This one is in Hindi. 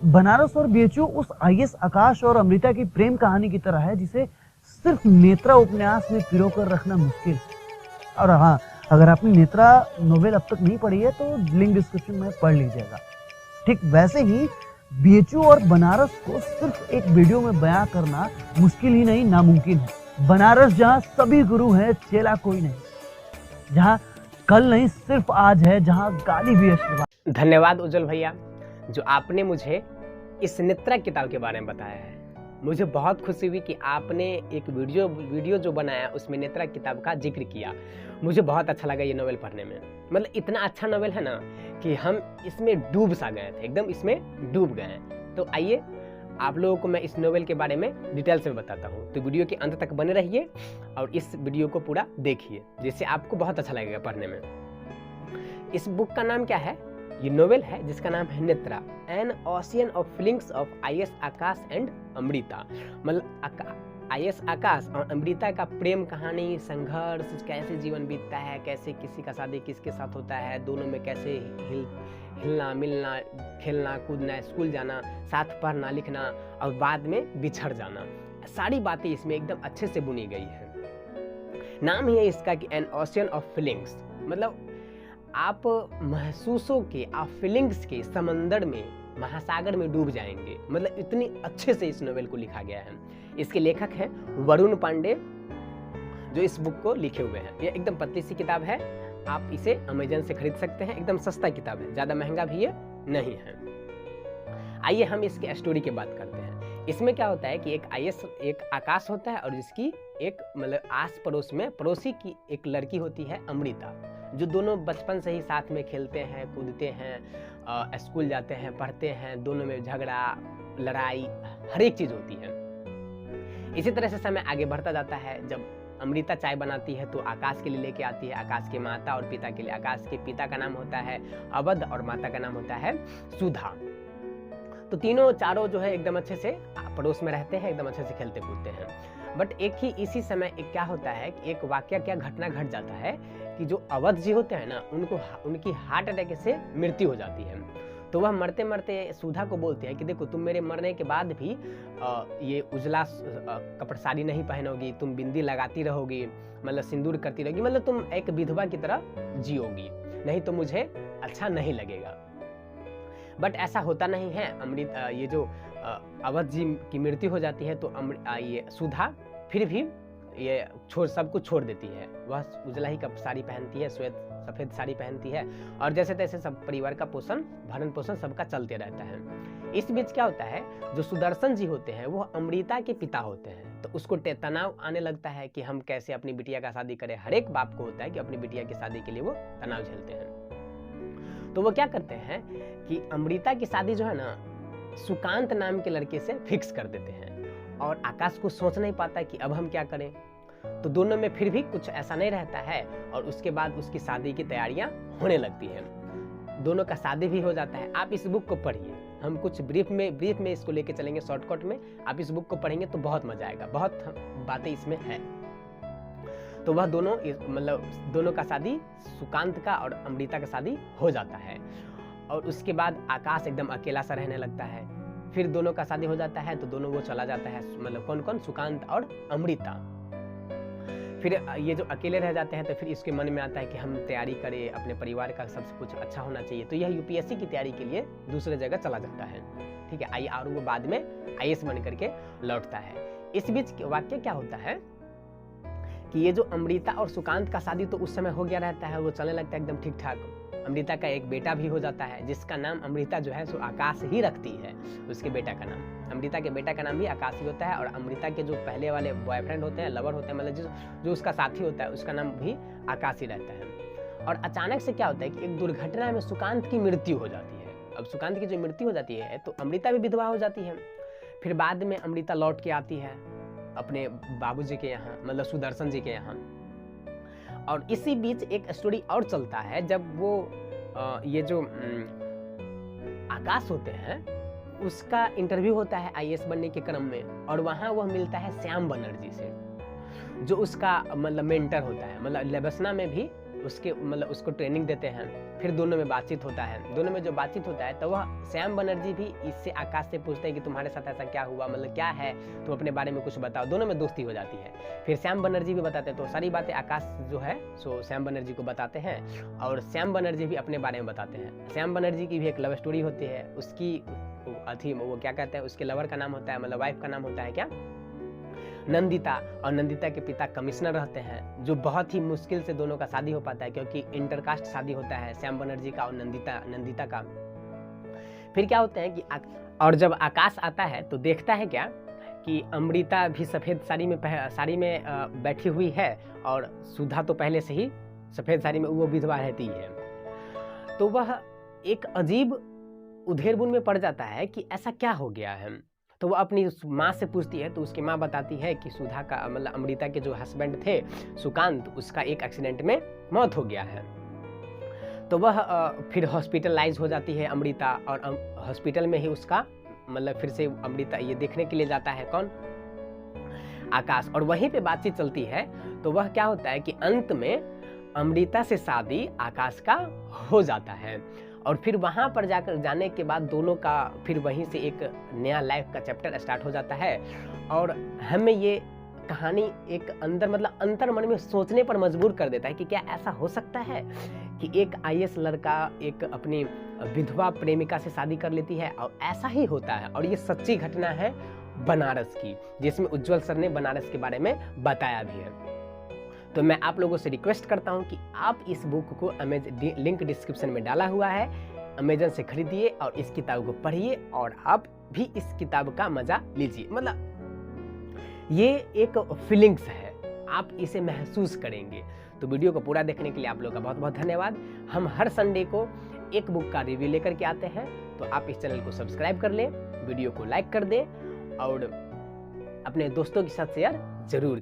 बनारस और बीएचयू उस आईएएस आकाश और अमृता की प्रेम कहानी की तरह है जिसे सिर्फ नेत्रा उपन्यास में पिरोकर रखना मुश्किल है। और हाँ, अगर आपने नेत्रा नोवेल अब तक नहीं पढ़ी है तो लिंक डिस्क्रिप्शन में पढ़ लीजिएगा। ठीक वैसे ही बीएचयू और बनारस को सिर्फ एक वीडियो में बयां करना मुश्किल ही नहीं, नामुमकिन है। बनारस जहां सभी गुरु हैं, चेला कोई नहीं, जहां कल नहीं सिर्फ आज है, जहां गाली भी आशीर्वाद। धन्यवाद उज्जवल भैया, जो आपने मुझे इस नेत्रा किताब के बारे में बताया है। मुझे बहुत खुशी हुई कि आपने एक वीडियो जो बनाया उसमें नेत्रा किताब का जिक्र किया। मुझे बहुत अच्छा लगा ये नोवेल पढ़ने में। मतलब इतना अच्छा नोवेल है ना कि हम इसमें डूब सा गए थे, एकदम इसमें डूब गए हैं। तो आइए आप लोगों को मैं इस नोवेल के बारे में डिटेल से बताता हूँ। तो वीडियो के अंत तक बने रहिए और इस वीडियो को पूरा देखिए, जिससे आपको बहुत अच्छा लगेगा पढ़ने में। इस बुक का नाम क्या है? ये नोवेल है जिसका नाम है Netra, N ocean of feelings of IAS Akash and Amrita. मतलब आईएएस आकाश और अमृता का प्रेम कहानी, संघर्ष, कैसे जीवन बीतता है, कैसे किसी का शादी किसके साथ होता है, दोनों में कैसे हिलना मिलना, खेलना कूदना, स्कूल जाना, साथ पढ़ना लिखना और बाद में बिछड़ जाना, सारी बातें इसमें एकदम अच्छे से बुनी गई है। नाम ही है इसका कि एन ओशियन ऑफ फीलिंग्स, मतलब आप महसूसों के, आप फीलिंग्स के समंदर में, महासागर में डूब जाएंगे। मतलब इतनी अच्छे से इस नोवेल को लिखा गया है। इसके लेखक हैं वरुण पांडे, जो इस बुक को लिखे हुए हैं। ये एकदम पतली सी किताब है, आप इसे अमेजन से खरीद सकते हैं। एकदम सस्ता किताब है, ज़्यादा महंगा भी ये नहीं है। आइए हम इसके स्टोरी की बात करते हैं। इसमें क्या होता है कि एक आईएएस, एक आकाश होता है और जिसकी एक मतलब आस पड़ोस में पड़ोसी की एक लड़की होती है अमृता, जो दोनों बचपन से ही साथ में खेलते हैं कूदते हैं, स्कूल जाते हैं, पढ़ते हैं, दोनों में झगड़ा लड़ाई हर एक चीज़ होती है। इसी तरह से समय आगे बढ़ता जाता है। जब अमृता चाय बनाती है तो आकाश के लिए लेके आती है, आकाश के माता और पिता के लिए। आकाश के पिता का नाम होता है अवध और माता का नाम होता है सुधा। तो तीनों चारों जो है एकदम अच्छे से पड़ोस में रहते हैं, एकदम अच्छे से खेलते कूदते हैं। बट एक ही इसी समय एक क्या होता है कि एक वाकया, क्या घटना घट जाता है कि जो अवध जी होते हैं ना, उनकी हार्ट अटैक से मृत्यु हो जाती है। तो वह मरते मरते सुधा को बोलते हैं कि देखो, तुम मेरे मरने के बाद भी ये उजला कपड़ा साड़ी नहीं पहनोगी, तुम बिंदी लगाती रहोगी, मतलब सिंदूर करती रहोगी, मतलब तुम एक विधवा की तरह जियोगी, नहीं तो मुझे अच्छा नहीं लगेगा। बट ऐसा होता नहीं है। ये जो अवध जी की मृत्यु हो जाती है तो ये सुधा फिर भी ये सब कुछ छोड़ देती है। वह उजला ही साड़ी पहनती है, श्वेत सफ़ेद साड़ी पहनती है और जैसे तैसे सब परिवार का भरण पोषण सबका चलते रहता है। इस बीच क्या होता है, जो सुदर्शन जी होते हैं वो अमृता के पिता होते हैं। तो उसको तनाव आने लगता है कि हम कैसे अपनी बिटिया का शादी करें। हर एक बाप को होता है कि अपनी बिटिया की शादी के लिए वो तनाव झेलते हैं। तो वो क्या करते हैं कि अमृता की शादी जो है ना, सुकांत नाम के लड़के से फिक्स कर देते हैं। और आकाश को सोच नहीं पाता कि अब हम क्या करें। तो दोनों में फिर भी कुछ ऐसा नहीं रहता है और उसके बाद उसकी शादी की तैयारियां होने लगती हैं। दोनों का शादी भी हो जाता है। आप इस बुक को पढ़िए, हम कुछ ब्रीफ में इसको लेके चलेंगे, शॉर्टकट में। आप इस बुक को पढ़ेंगे तो बहुत मजा आएगा, बहुत बातें इसमें है। तो वह दोनों का शादी, सुकांत का और अमृता का शादी हो जाता है। और उसके बाद आकाश एकदम अकेला सा रहने लगता है। फिर दोनों का शादी हो जाता है तो दोनों वो चला जाता है, मतलब कौन कौन, सुकांत और अमृता। फिर ये जो अकेले रह जाते हैं तो फिर इसके मन में आता है कि हम तैयारी करें, अपने परिवार का सब कुछ अच्छा होना चाहिए। तो यह यूपीएससी की तैयारी के लिए दूसरे जगह चला जाता है, ठीक है। और वो बाद में आईएएस बन करके लौटता है। इस बीच वाक्य क्या होता है कि ये जो अमृता और सुकांत का शादी तो उस समय हो गया रहता है, वो चलने लगता है एकदम ठीक ठाक। अमृता का एक बेटा भी हो जाता है जिसका नाम अमृता जो है सो आकाश ही रखती है, उसके बेटा का नाम। अमृता के बेटा का नाम भी आकाश ही होता है और अमृता के जो पहले वाले बॉयफ्रेंड होते हैं, लवर होते हैं, मतलब जो उसका साथी होता है, उसका नाम भी आकाश ही रहता है। और अचानक से क्या होता है कि एक दुर्घटना में सुकांत की मृत्यु हो जाती है। अब सुकांत की जो मृत्यु हो जाती है तो अमृता भी विधवा हो जाती है। फिर बाद में अमृता लौट के आती है अपने बाबूजी के यहाँ, मतलब सुदर्शन जी के यहाँ। और इसी बीच एक स्टोरी और चलता है, जब वो ये जो आकाश होते हैं उसका इंटरव्यू होता है आईएएस बनने के क्रम में, और वहाँ वह मिलता है श्याम बनर्जी से, जो उसका मतलब मेंटर होता है। मतलब लेबसना में भी उसके मतलब उसको ट्रेनिंग देते हैं। फिर दोनों में बातचीत होता है। दोनों में जो बातचीत होता है तो वह सैम बनर्जी भी इससे आकाश से पूछते हैं कि तुम्हारे साथ ऐसा क्या हुआ, मतलब क्या है, तुम अपने बारे में कुछ बताओ। दोनों में दोस्ती हो जाती है। फिर सैम बनर्जी भी बताते हैं, तो सारी बातें आकाश जो है सो सैम बनर्जी को बताते हैं और सैम बनर्जी भी अपने बारे में बताते हैं। सैम बनर्जी की भी एक लव स्टोरी होती है। उसकी अथी वो क्या कहते हैं, उसके लवर का नाम होता है, मतलब वाइफ का नाम होता है क्या, नंदिता। और नंदिता के पिता कमिश्नर रहते हैं, जो बहुत ही मुश्किल से दोनों का शादी हो पाता है, क्योंकि इंटरकास्ट शादी होता है सैम बनर्जी का और नंदिता का। फिर क्या होता है कि और जब आकाश आता है तो देखता है क्या कि अमृता भी सफ़ेद साड़ी में बैठी हुई है और सुधा तो पहले से ही सफ़ेद साड़ी में वो विधवा रहती है। तो वह एक अजीब उधेड़बुन में पड़ जाता है कि ऐसा क्या हो गया है। तो वो अपनी माँ से पूछती है, तो उसकी माँ बताती है कि सुधा का मतलब अमृता के जो हस्बैंड थे सुकांत, उसका एक एक्सीडेंट में मौत हो गया है। तो वह फिर हॉस्पिटलाइज हो जाती है अमृता, और हॉस्पिटल में ही उसका मतलब फिर से अमृता ये देखने के लिए जाता है कौन, आकाश, और वहीं पे बातचीत चलती है। तो वह क्या होता है कि अंत में अमृता से शादी आकाश का हो जाता है, और फिर वहाँ पर जाने के बाद दोनों का फिर वहीं से एक नया लाइफ का चैप्टर स्टार्ट हो जाता है। और हमें ये कहानी एक अंदर मतलब अंतर मन में सोचने पर मजबूर कर देता है कि क्या ऐसा हो सकता है कि एक आईएएस लड़का एक अपनी विधवा प्रेमिका से शादी कर लेती है, और ऐसा ही होता है। और ये सच्ची घटना है बनारस की, जिसमें उज्जवल सर ने बनारस के बारे में बताया भी है। तो मैं आप लोगों से रिक्वेस्ट करता हूं कि आप इस बुक को लिंक डिस्क्रिप्शन में डाला हुआ है, अमेजन से खरीदिए और इस किताब को पढ़िए, और आप भी इस किताब का मजा लीजिए। मतलब ये एक फीलिंग्स है, आप इसे महसूस करेंगे। तो वीडियो को पूरा देखने के लिए आप लोगों का बहुत बहुत धन्यवाद। हम हर संडे को एक बुक का रिव्यू लेकर के आते हैं, तो आप इस चैनल को सब्सक्राइब कर लें, वीडियो को लाइक कर दें और अपने दोस्तों के साथ शेयर जरूर